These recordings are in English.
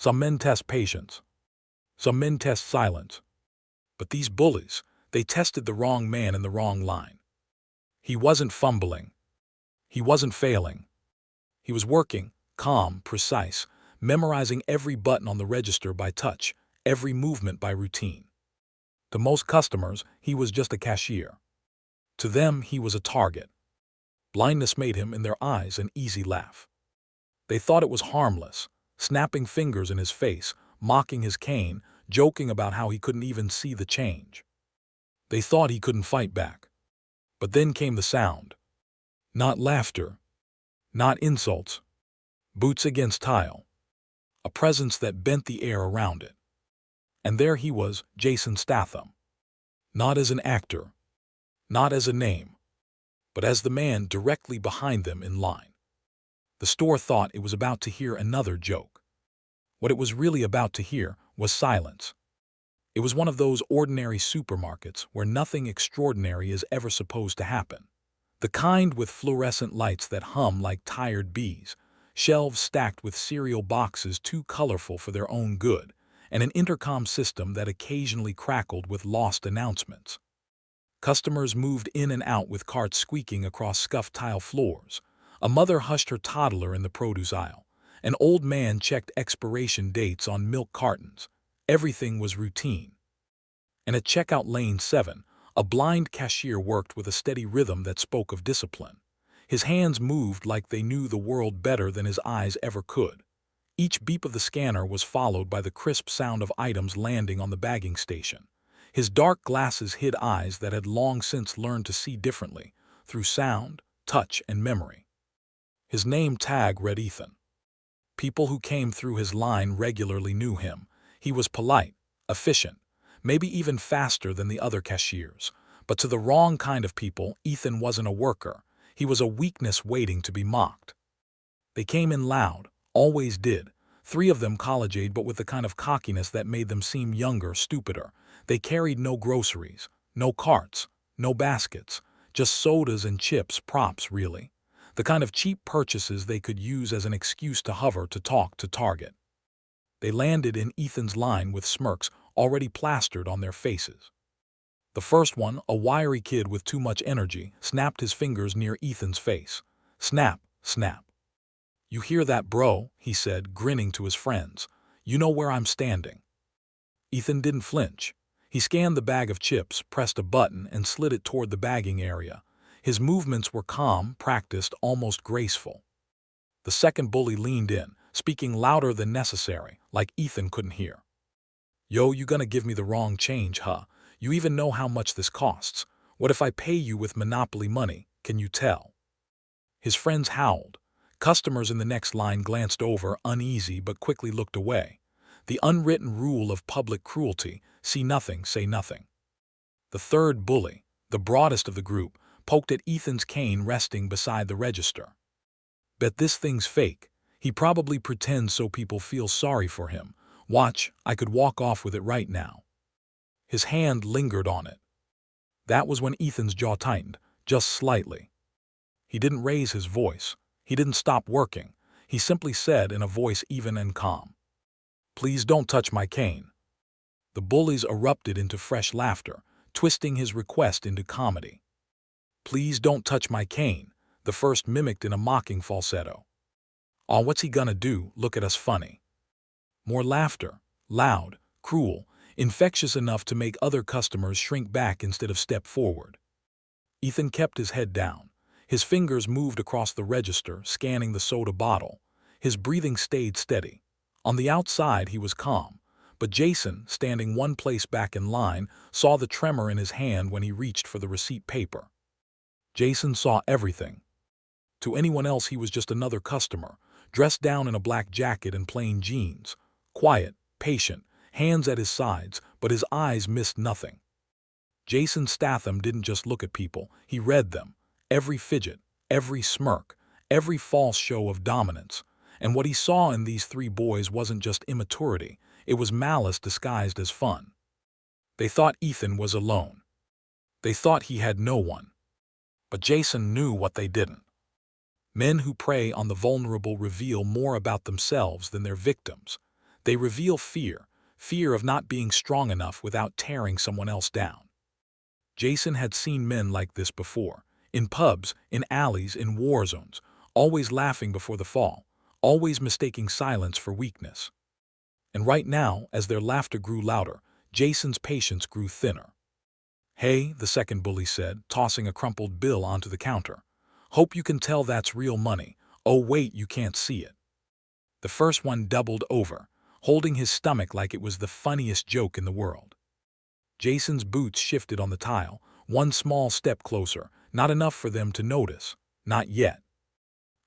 Some men test patience. Some men test silence. But these bullies, they tested the wrong man in the wrong line. He wasn't fumbling. He wasn't failing. He was working, calm, precise, memorizing every button on the register by touch, every movement by routine. To most customers, he was just a cashier. To them, he was a target. Blindness made him, in their eyes, an easy laugh. They thought it was harmless, snapping fingers in his face, mocking his cane, joking about how he couldn't even see the change. They thought he couldn't fight back. But then came the sound. Not laughter. Not insults. Boots against tile. A presence that bent the air around it. And there he was, Jasonstatham. Not as an actor. Not as a name. But as the man directly behind them in line. The store thought it was about to hear another joke. What it was really about to hear was silence. It was one of those ordinary supermarkets where nothing extraordinary is ever supposed to happen. The kind with fluorescent lights that hum like tired bees, shelves stacked with cereal boxes too colorful for their own good, and an intercom system that occasionally crackled with lost announcements. Customers moved in and out with carts squeaking across scuffed tile floors. A mother hushed her toddler in the produce aisle. An old man checked expiration dates on milk cartons. Everything was routine. And at checkout lane 7, a blind cashier worked with a steady rhythm that spoke of discipline. His hands moved like they knew the world better than his eyes ever could. Each beep of the scanner was followed by the crisp sound of items landing on the bagging station. His dark glasses hid eyes that had long since learned to see differently, through sound, touch, and memory. His name tag read Ethan. People who came through his line regularly knew him. He was polite, efficient, maybe even faster than the other cashiers. But to the wrong kind of people, Ethan wasn't a worker. He was a weakness waiting to be mocked. They came in loud, always did. 3 of them college-age, but with the kind of cockiness that made them seem younger, stupider. They carried no groceries, no carts, no baskets, just sodas and chips, props really. The kind of cheap purchases they could use as an excuse to hover to talk to Target. They landed in Ethan's line with smirks already plastered on their faces. The first one, a wiry kid with too much energy, snapped his fingers near Ethan's face. Snap, snap. "You hear that, bro?" he said, grinning to his friends. "You know where I'm standing." Ethan didn't flinch. He scanned the bag of chips, pressed a button, and slid it toward the bagging area. His movements were calm, practiced, almost graceful. The second bully leaned in, speaking louder than necessary, like Ethan couldn't hear. "Yo, you gonna give me the wrong change, huh? You even know how much this costs? What if I pay you with Monopoly money? Can you tell?" His friends howled. Customers in the next line glanced over, uneasy, but quickly looked away. The unwritten rule of public cruelty: see nothing, say nothing. The third bully, the broadest of the group, poked at Ethan's cane resting beside the register. "Bet this thing's fake. He probably pretends so people feel sorry for him. Watch, I could walk off with it right now." His hand lingered on it. That was when Ethan's jaw tightened, just slightly. He didn't raise his voice. He didn't stop working. He simply said in a voice even and calm, "Please don't touch my cane." The bullies erupted into fresh laughter, twisting his request into comedy. "Please don't touch my cane," the first mimicked in a mocking falsetto. "Aw, what's he gonna do? Look at us funny." More laughter, loud, cruel, infectious enough to make other customers shrink back instead of step forward. Ethan kept his head down. His fingers moved across the register, scanning the soda bottle. His breathing stayed steady. On the outside, he was calm. But Jason, standing one place back in line, saw the tremor in his hand when he reached for the receipt paper. Jason saw everything. To anyone else, he was just another customer, dressed down in a black jacket and plain jeans. Quiet, patient, hands at his sides, but his eyes missed nothing. Jasonstatham didn't just look at people, he read them. Every fidget, every smirk, every false show of dominance. And what he saw in these 3 boys wasn't just immaturity, it was malice disguised as fun. They thought Ethan was alone. They thought he had no one. But Jason knew what they didn't. Men who prey on the vulnerable reveal more about themselves than their victims. They reveal fear, fear of not being strong enough without tearing someone else down. Jason had seen men like this before, in pubs, in alleys, in war zones, always laughing before the fall, always mistaking silence for weakness. And right now, as their laughter grew louder, Jason's patience grew thinner. "Hey," the second bully said, tossing a crumpled bill onto the counter. "Hope you can tell that's real money. Oh wait, you can't see it." The first one doubled over, holding his stomach like it was the funniest joke in the world. Jason's boots shifted on the tile, one small step closer, not enough for them to notice. Not yet.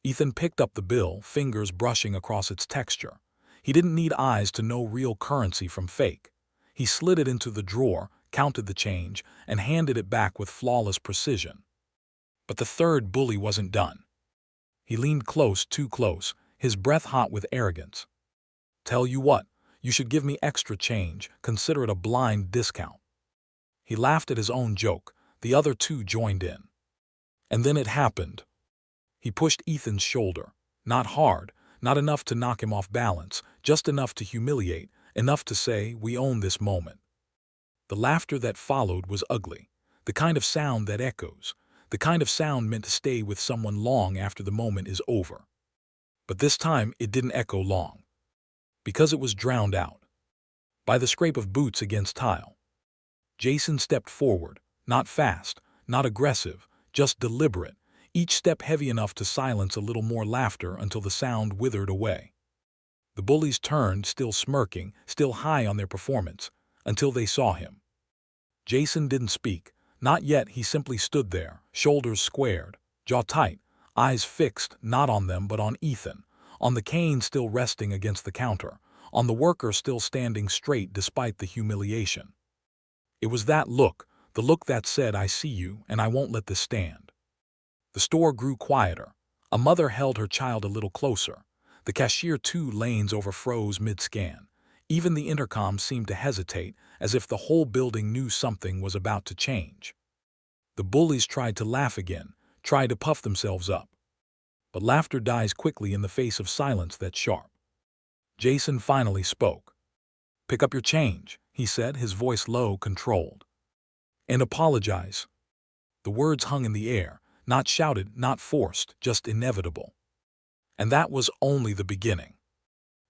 Ethan picked up the bill, fingers brushing across its texture. He didn't need eyes to know real currency from fake. He slid it into the drawer, counted the change, and handed it back with flawless precision. But the third bully wasn't done. He leaned close, too close, his breath hot with arrogance. "Tell you what, you should give me extra change, consider it a blind discount." He laughed at his own joke, the other two joined in. And then it happened. He pushed Ethan's shoulder, not hard, not enough to knock him off balance, just enough to humiliate, enough to say, "We own this moment." The laughter that followed was ugly, the kind of sound that echoes, the kind of sound meant to stay with someone long after the moment is over. But this time it didn't echo long, because it was drowned out by the scrape of boots against tile. Jason stepped forward, not fast, not aggressive, just deliberate, each step heavy enough to silence a little more laughter until the sound withered away. The bullies turned, still smirking, still high on their performance, until they saw him. Jason didn't speak, not yet. He simply stood there, shoulders squared, jaw tight, eyes fixed not on them but on Ethan, on the cane still resting against the counter, on the worker still standing straight despite the humiliation. It was that look, the look that said, "I see you, and I won't let this stand." The store grew quieter. A mother held her child a little closer. The cashier 2 lanes over froze mid-scan. Even the intercom seemed to hesitate, as if the whole building knew something was about to change. The bullies tried to laugh again, tried to puff themselves up. But laughter dies quickly in the face of silence that's sharp. Jason finally spoke. "Pick up your change," he said, his voice low, controlled. "And apologize." The words hung in the air, not shouted, not forced, just inevitable. And that was only the beginning.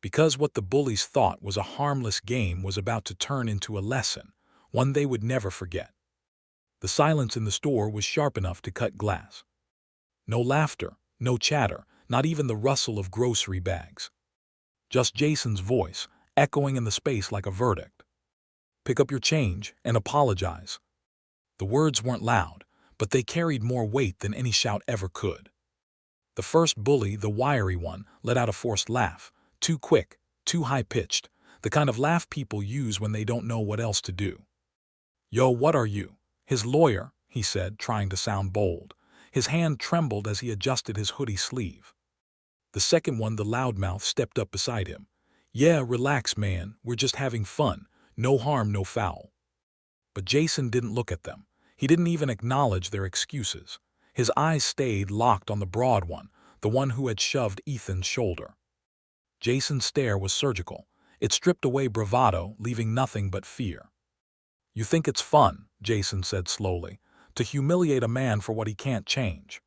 Because what the bullies thought was a harmless game was about to turn into a lesson, one they would never forget. The silence in the store was sharp enough to cut glass. No laughter, no chatter, not even the rustle of grocery bags. Just Jason's voice, echoing in the space like a verdict. "Pick up your change and apologize." The words weren't loud, but they carried more weight than any shout ever could. The first bully, the wiry one, let out a forced laugh, too quick, too high-pitched, the kind of laugh people use when they don't know what else to do. "Yo, what are you? His lawyer," he said, trying to sound bold. His hand trembled as he adjusted his hoodie sleeve. The second one, the loudmouth, stepped up beside him. "Yeah, relax, man, we're just having fun. No harm, no foul." But Jason didn't look at them. He didn't even acknowledge their excuses. His eyes stayed locked on the broad one, the one who had shoved Ethan's shoulder. Jason's stare was surgical. It stripped away bravado, leaving nothing but fear. "You think it's fun," Jason said slowly, "to humiliate a man for what he can't change."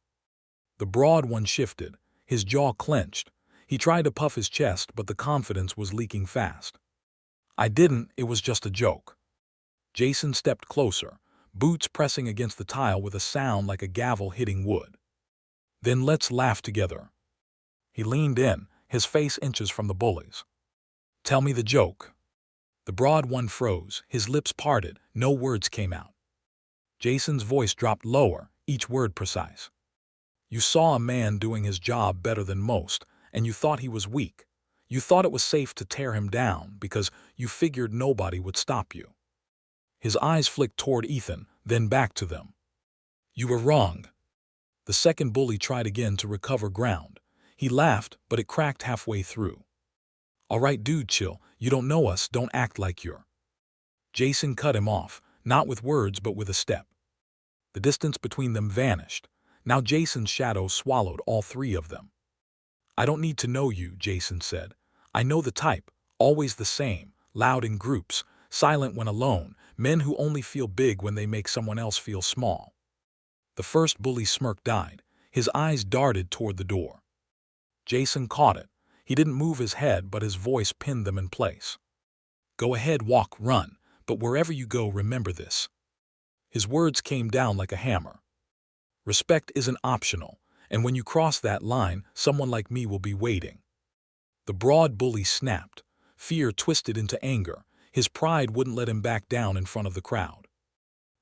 The broad one shifted, his jaw clenched. He tried to puff his chest, but the confidence was leaking fast. "I didn't, it was just a joke." Jason stepped closer, boots pressing against the tile with a sound like a gavel hitting wood. "Then let's laugh together." He leaned in, his face inches from the bullies. "Tell me the joke." The broad one froze, his lips parted, no words came out. Jason's voice dropped lower, each word precise. "You saw a man doing his job better than most, and you thought he was weak. You thought it was safe to tear him down because you figured nobody would stop you." His eyes flicked toward Ethan, then back to them. "You were wrong." The second bully tried again to recover ground. He laughed, but it cracked halfway through. "All right, dude, chill. You don't know us, don't act like you're." Jason cut him off, not with words but with a step. The distance between them vanished. Now Jason's shadow swallowed all 3 of them. "I don't need to know you," Jason said. "I know the type, Always the same, loud in groups, silent when alone, men who only feel big when they make someone else feel small. The first bully's smirk died. His eyes darted toward the door. Jason caught it. He didn't move his head, but his voice pinned them in place. Go ahead, walk, run, but wherever you go, remember this. His words came down like a hammer. Respect isn't optional, and when you cross that line, someone like me will be waiting. The broad bully snapped. Fear twisted into anger. His pride wouldn't let him back down in front of the crowd.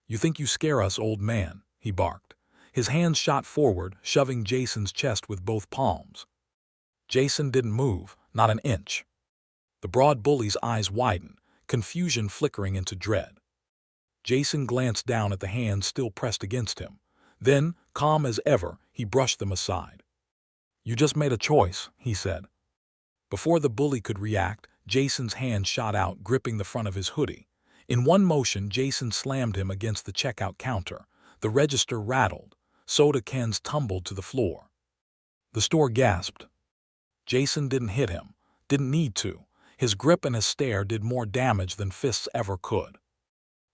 You think you scare us, old man, he barked. His hands shot forward, shoving Jason's chest with both palms. Jason didn't move, not an inch. The broad bully's eyes widened, confusion flickering into dread. Jason glanced down at the hands still pressed against him. Then, calm as ever, he brushed them aside. You just made a choice, he said. Before the bully could react, Jason's hand shot out, gripping the front of his hoodie. In one motion, Jason slammed him against the checkout counter. The register rattled. Soda cans tumbled to the floor. The store gasped. Jason didn't hit him. Didn't need to. His grip and his stare did more damage than fists ever could.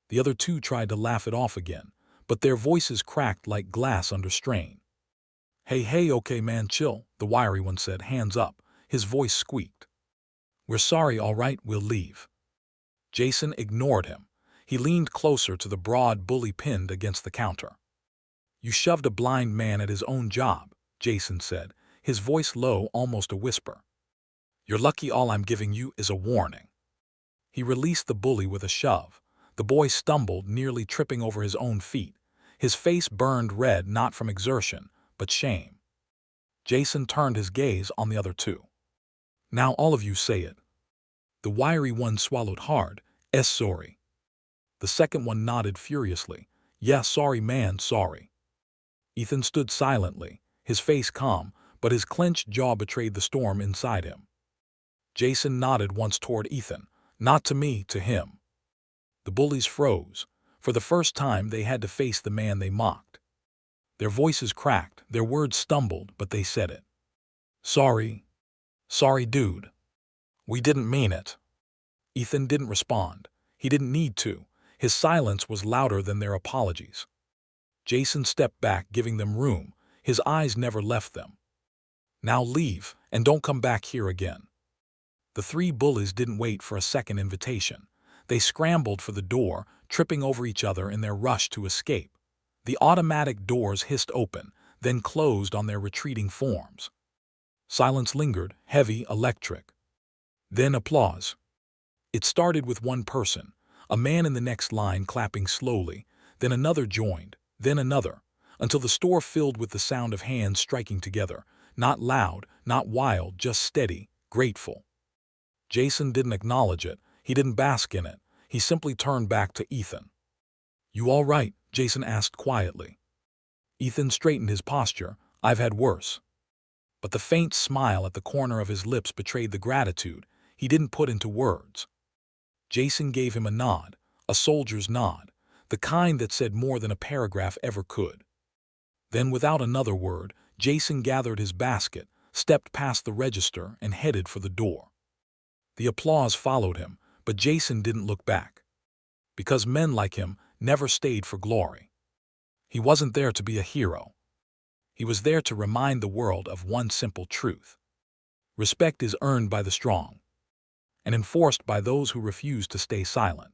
The other two tried to laugh it off again, but their voices cracked like glass under strain. Hey, okay man, chill, the wiry one said, hands up. His voice squeaked. We're sorry, all right, we'll leave. Jason ignored him. He leaned closer to the broad bully pinned against the counter. You shoved a blind man at his own job, Jason said, his voice low, almost a whisper. You're lucky all I'm giving you is a warning. He released the bully with a shove. The boy stumbled, nearly tripping over his own feet. His face burned red, not from exertion, but shame. Jason turned his gaze on the other two. Now all of you say it. The wiry one swallowed hard. Sorry. The second one nodded furiously. Yeah, sorry man, sorry. Ethan stood silently, his face calm, but his clenched jaw betrayed the storm inside him. Jason nodded once toward Ethan. Not to me, to him. The bullies froze. For the first time, they had to face the man they mocked. Their voices cracked, their words stumbled, but they said it. Sorry. Sorry, dude. We didn't mean it. Ethan didn't respond. He didn't need to. His silence was louder than their apologies. Jason stepped back, giving them room. His eyes never left them. Now leave, and don't come back here again. The three bullies didn't wait for a second invitation. They scrambled for the door, tripping over each other in their rush to escape. The automatic doors hissed open, then closed on their retreating forms. Silence lingered, heavy, electric. Then applause. It started with one person, a man in the next line clapping slowly, then another joined, then another, until the store filled with the sound of hands striking together, not loud, not wild, just steady, grateful. Jason didn't acknowledge it, he didn't bask in it, he simply turned back to Ethan. You all right? Jason asked quietly. Ethan straightened his posture. I've had worse. But the faint smile at the corner of his lips betrayed the gratitude he didn't put into words. Jason gave him a nod, a soldier's nod, the kind that said more than a paragraph ever could. Then, without another word, Jason gathered his basket, stepped past the register, and headed for the door. The applause followed him, but Jason didn't look back. Because men like him never stayed for glory. He wasn't there to be a hero. He was there to remind the world of one simple truth. Respect is earned by the strong and enforced by those who refuse to stay silent.